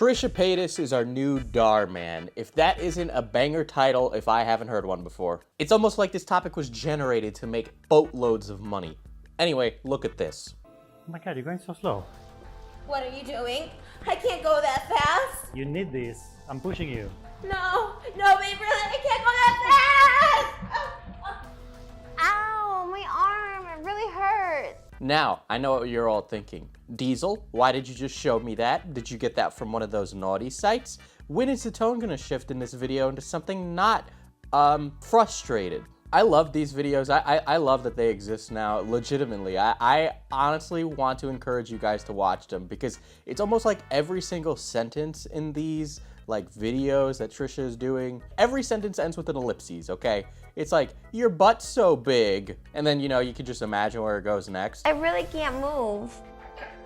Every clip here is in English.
Trisha Paytas is our new Dhar Man. If that isn't a banger title, if I haven't heard one before. It's almost like this topic was generated to make boatloads of money. Anyway, look at this. Oh my god, you're going so slow. What are you doing? I can't go that fast. You need this. I'm pushing you. No, babe, really, I can't go that fast! Ow, my arm, it really hurts. Now, I know what you're all thinking. Diesel, why did you just show me that? Did you get that from one of those naughty sites? When is the tone gonna shift in this video into something not, frustrated? I love these videos. I love that they exist now, legitimately. I honestly want to encourage you guys to watch them because it's almost like every single sentence in these like videos that Trisha is doing, every sentence ends with an ellipses, okay? It's like, your butt's so big, and then, you know, you can just imagine where it goes next. I really can't move.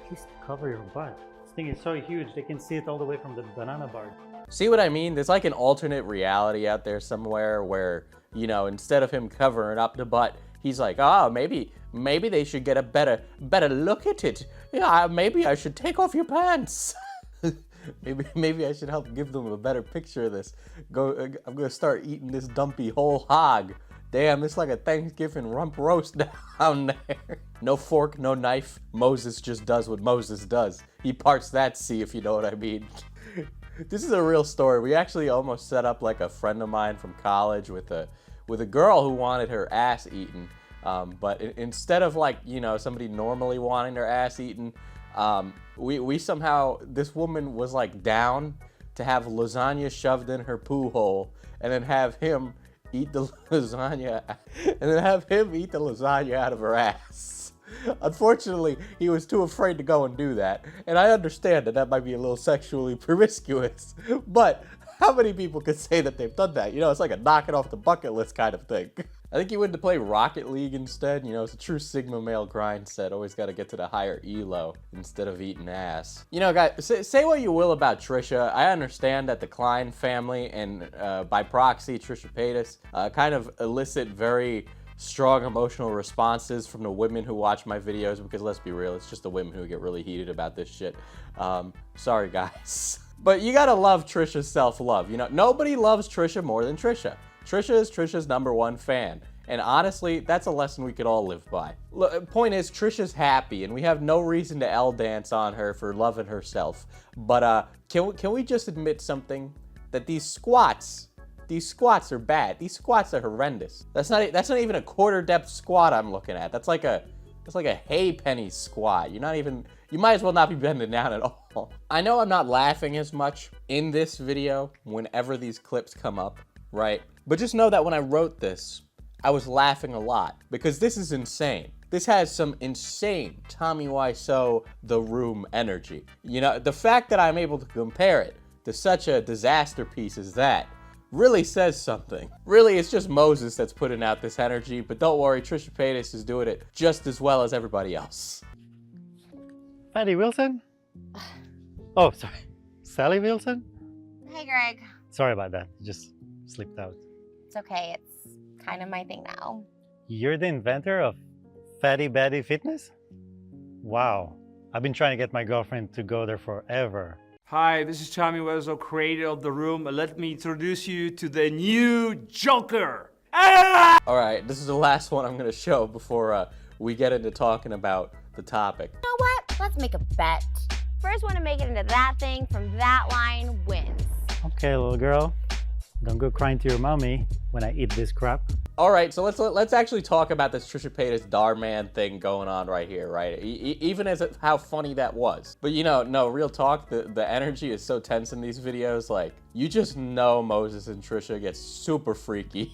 Please cover your butt. This thing is so huge, they can see it all the way from the banana bar. See what I mean? There's like an alternate reality out there somewhere where, you know, instead of him covering up the butt, he's like, oh, maybe they should get a better look at it. Yeah, maybe I should take off your pants. Maybe I should help give them a better picture of this. I'm gonna start eating this dumpy whole hog. Damn, it's like a Thanksgiving rump roast down there. No fork, no knife. Moses just does what Moses does. He parts that sea, if you know what I mean. This is a real story. We actually almost set up like a friend of mine from college with a girl who wanted her ass eaten. But instead of like, you know, somebody normally wanting their ass eaten, we somehow, this woman was like down to have lasagna shoved in her poo hole and then have him eat the lasagna out of her ass. Unfortunately, he was too afraid to go and do that. And I understand that might be a little sexually promiscuous, but how many people could say that they've done that? You know, it's like a knock it off the bucket list kind of thing. I think he went to play Rocket League instead. You know, it's a true Sigma male grind set. Always got to get to the higher elo instead of eating ass. You know, guys, say what you will about Trisha. I understand that the Klein family and by proxy, Trisha Paytas, kind of elicit very strong emotional responses from the women who watch my videos because let's be real, it's just the women who get really heated about this shit. Sorry, guys. But you gotta love Trisha's self-love. You know, nobody loves Trisha more than Trisha. Trisha is Trisha's #1 fan. And honestly, that's a lesson we could all live by. Point is, Trisha's happy, and we have no reason to L-dance on her for loving herself. But can we just admit something? That these squats are bad. These squats are horrendous. That's not even a quarter depth squat I'm looking at. That's like a hay penny squat. You might as well not be bending down at all. I know I'm not laughing as much in this video whenever these clips come up, right? But just know that when I wrote this, I was laughing a lot because this is insane. This has some insane Tommy Wiseau The Room energy. You know, the fact that I'm able to compare it to such a disaster piece as that really says something. Really, it's just Moses that's putting out this energy, but don't worry, Trisha Paytas is doing it just as well as everybody else. Fatty Wilson? Oh, sorry. Sally Wilson? Hey, Greg. Sorry about that. Just slipped out. It's okay, it's kind of my thing now. You're the inventor of Fatty Batty Fitness? Wow. I've been trying to get my girlfriend to go there forever. Hi, this is Tommy Wiseau, creator of The Room. Let me introduce you to the new Joker. Ah! All right, this is the last one I'm gonna show before we get into talking about the topic. You know what? Let's make a bet. First one to make it into that thing from that line wins. Okay, little girl. Don't go crying to your mommy when I eat this crap. All right, so let's actually talk about this Trisha Paytas Dhar Man thing going on right here, right? Even as how funny that was. But you know, no, real talk, the energy is so tense in these videos, like, you just know Moses and Trisha get super freaky.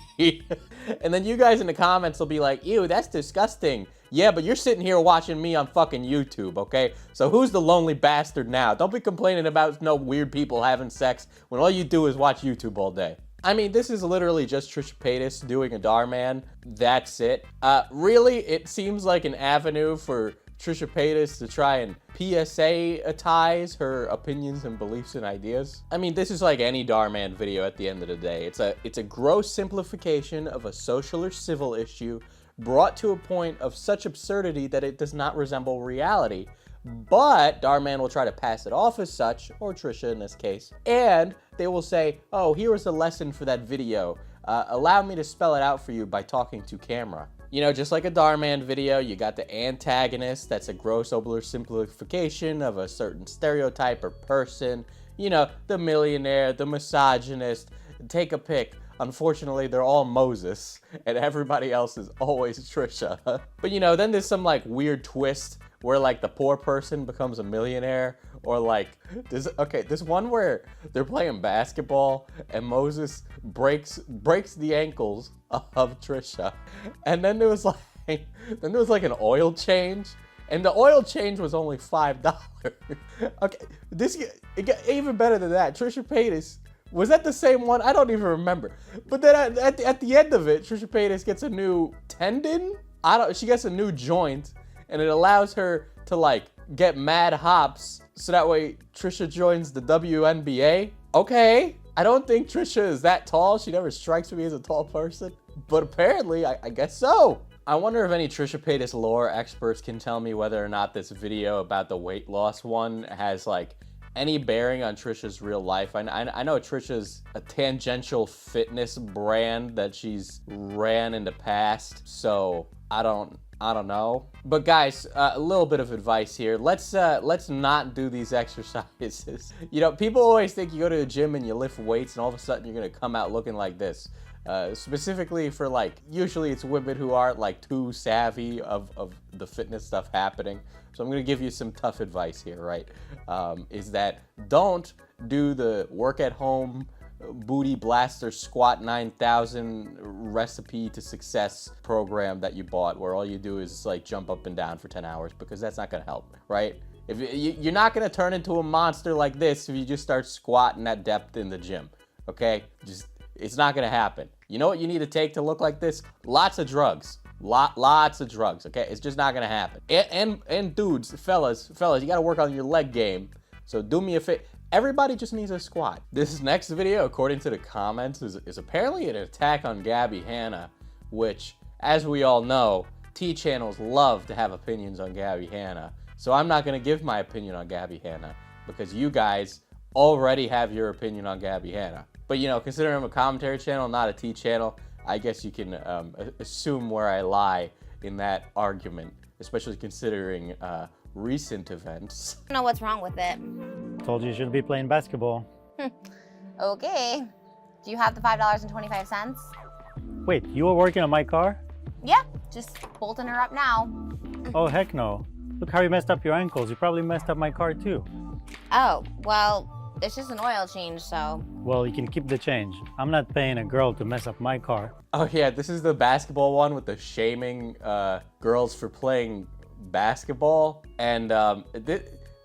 And then you guys in the comments will be like, ew, that's disgusting. Yeah, but you're sitting here watching me on fucking YouTube, okay? So who's the lonely bastard now? Don't be complaining about no weird people having sex when all you do is watch YouTube all day. I mean, this is literally just Trisha Paytas doing a Dhar Man. That's it. Really, it seems like an avenue for Trisha Paytas to try and PSA-atize her opinions and beliefs and ideas. I mean, this is like any Dhar Man video at the end of the day. It's a gross simplification of a social or civil issue brought to a point of such absurdity that it does not resemble reality, but Dhar Mann will try to pass it off as such, or Trisha in this case, and they will say, oh, here was the lesson for that video. Allow me to spell it out for you by talking to camera. You know, just like a Dhar Mann video, you got the antagonist, that's a gross oversimplification of a certain stereotype or person. You know, the millionaire, the misogynist, take a pick. Unfortunately, they're all Moses, and everybody else is always Trisha. But you know, then there's some like weird twist where like the poor person becomes a millionaire, or like this one where they're playing basketball and Moses breaks the ankles of Trisha, and then there was like an oil change, and the oil change was only $5. Okay, it got even better than that. Trisha Paytas. Was that the same one? I don't even remember. But then at the end of it, Trisha Paytas gets a new tendon. She gets a new joint, and it allows her to like get mad hops, so that way Trisha joins the WNBA. Okay, I don't think Trisha is that tall. She never strikes me as a tall person, but apparently I guess so. I wonder if any Trisha Paytas lore experts can tell me whether or not this video about the weight loss one has like any bearing on Trisha's real life. I know Trisha's a tangential fitness brand that she's ran in the past, so I don't know. But guys, a little bit of advice here. Let's not do these exercises. You know, people always think you go to the gym and you lift weights and all of a sudden you're gonna come out looking like this. Specifically for like, usually it's women who aren't like too savvy of the fitness stuff happening. So I'm gonna give you some tough advice here, right? Is that don't do the work at home booty blaster squat 9,000 recipe to success program that you bought, where all you do is like jump up and down for 10 hours, because that's not gonna help, right? If you're not gonna turn into a monster like this if you just start squatting at depth in the gym, okay? It's not gonna happen. You know what you need to take to look like this? Lots of drugs. Lots of drugs, okay? It's just not gonna happen. And dudes, fellas, you gotta work on your leg game. So do me a favor. Everybody just needs a squat. This next video, according to the comments, is apparently an attack on Gabby Hanna, which, as we all know, T-channels love to have opinions on Gabby Hanna. So I'm not gonna give my opinion on Gabby Hanna, because you guys already have your opinion on Gabby Hanna. But you know, considering I'm a commentary channel, not a T channel, I guess you can assume where I lie in that argument, especially considering recent events. I don't know what's wrong with it. Told you shouldn't be playing basketball. Okay. Do you have the $5.25? Wait, you were working on my car? Yeah, just bolting her up now. Oh, heck no. Look how you messed up your ankles. You probably messed up my car too. Oh, well, it's just an oil change, so. Well, you can keep the change. I'm not paying a girl to mess up my car. Oh yeah, this is the basketball one with the shaming girls for playing basketball. And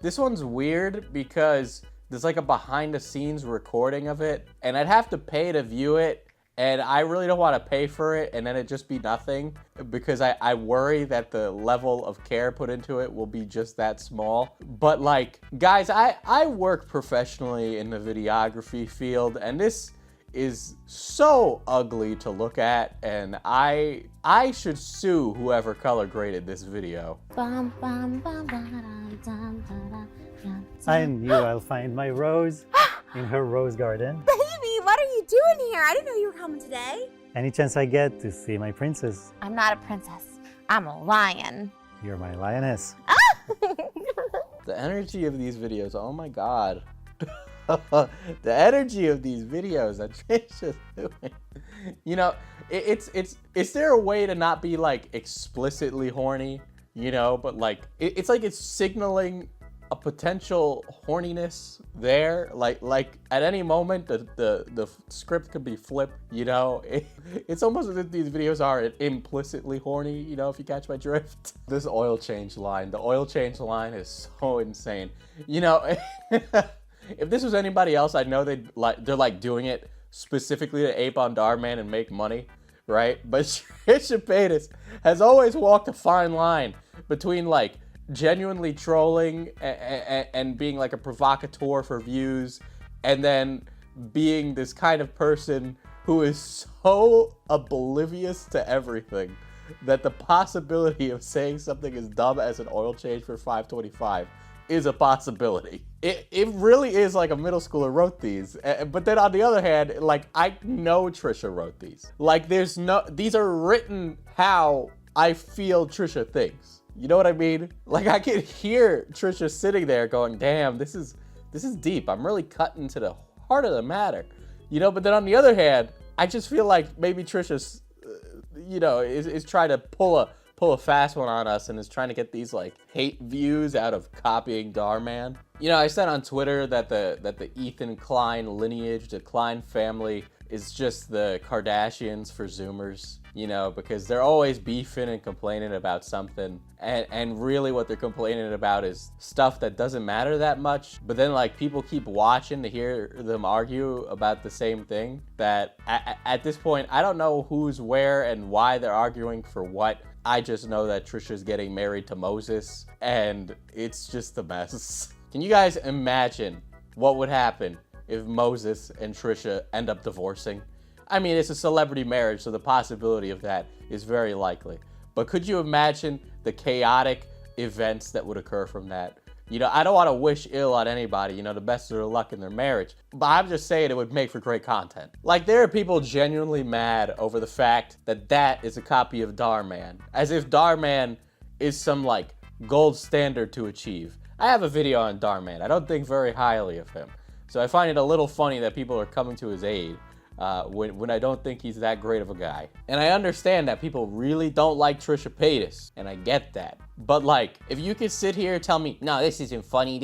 this one's weird because there's like a behind the scenes recording of it, and I'd have to pay to view it. And I really don't want to pay for it and then it just be nothing, because I worry that the level of care put into it will be just that small. But like, guys, I work professionally in the videography field, and this is so ugly to look at, and I should sue whoever color graded this video. I knew I'll find my rose in her rose garden. Baby, what are you doing here? I didn't know you were coming today. Any chance I get to see my princess. I'm not a princess. I'm a lion. You're my lioness. The energy of these videos, oh my god. The energy of these videos that Trisha's doing. You know, is there a way to not be like explicitly horny? You know, but like, it's like it's signaling a potential horniness there, like at any moment the script could be flipped, you know. It's almost as if these videos are implicitly horny, you know, if you catch my drift. This oil change line, the oil change line is so insane, you know. If this was anybody else, I know they're like doing it specifically to ape on Dhar Mann and make money, right? But Trisha Paytas has always walked a fine line between like genuinely trolling and being like a provocateur for views, and then being this kind of person who is so oblivious to everything. that the possibility of saying something as dumb as an oil change for $5.25 is a possibility. It really is like a middle schooler wrote these. But then on the other hand, like, I know Trisha wrote these. Like, these are written how I feel Trisha thinks. You know what I mean? Like, I can hear Trisha sitting there going, damn, this is deep. I'm really cutting to the heart of the matter. You know, but then on the other hand, I just feel like maybe Trisha's, is trying to pull a fast one on us and is trying to get these like hate views out of copying Dhar Mann. You know, I said on Twitter that the Ethan Klein lineage, the Klein family, is just the Kardashians for Zoomers, you know, because they're always beefing and complaining about something. And really what they're complaining about is stuff that doesn't matter that much. But then like people keep watching to hear them argue about the same thing, that at this point, I don't know who's where and why they're arguing for what. I just know that Trisha's getting married to Moses and it's just a mess. Can you guys imagine what would happen if Moses and Trisha end up divorcing? I mean, it's a celebrity marriage, so the possibility of that is very likely. But could you imagine the chaotic events that would occur from that? You know, I don't want to wish ill on anybody, the best of their luck in their marriage, but I'm just saying it would make for great content. Like, there are people genuinely mad over the fact that that is a copy of Dhar Mann, as if Dhar Mann is some, like, gold standard to achieve. I have a video on Dhar Mann. I don't think very highly of him, so I find it a little funny that people are coming to his aid when I don't think he's that great of a guy. And I understand that people really don't like Trisha Paytas, and I get that. But like, if you could sit here and tell me, no, this isn't funny,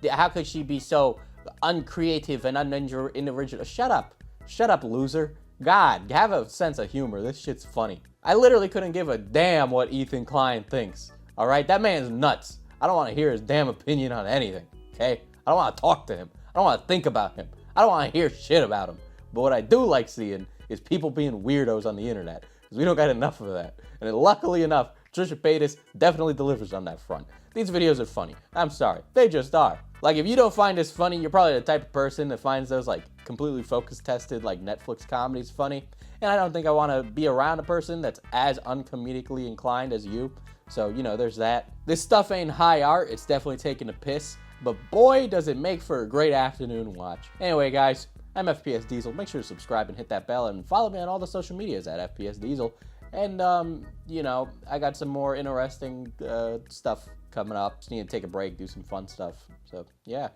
how could she be so uncreative and unoriginal? Shut up, loser. God, have a sense of humor. This shit's funny. I literally couldn't give a damn what Ethan Klein thinks. All right, that man's nuts. I don't want to hear his damn opinion on anything. Okay, I don't want to talk to him. I don't want to think about him. I don't want to hear shit about him. But what I do like seeing is people being weirdos on the internet, because we don't got enough of that. And luckily enough, Trisha Paytas definitely delivers on that front. These videos are funny. I'm sorry, they just are. Like, if you don't find this funny, you're probably the type of person that finds those like completely focus tested like Netflix comedies funny. And I don't think I want to be around a person that's as uncomedically inclined as you. So, there's that. This stuff ain't high art, it's definitely taking a piss. But boy, does it make for a great afternoon watch. Anyway, guys, I'm FPS Diesel. Make sure to subscribe and hit that bell and follow me on all the social medias at FPS Diesel. And, I got some more interesting stuff coming up. Just need to take a break, do some fun stuff. So, yeah.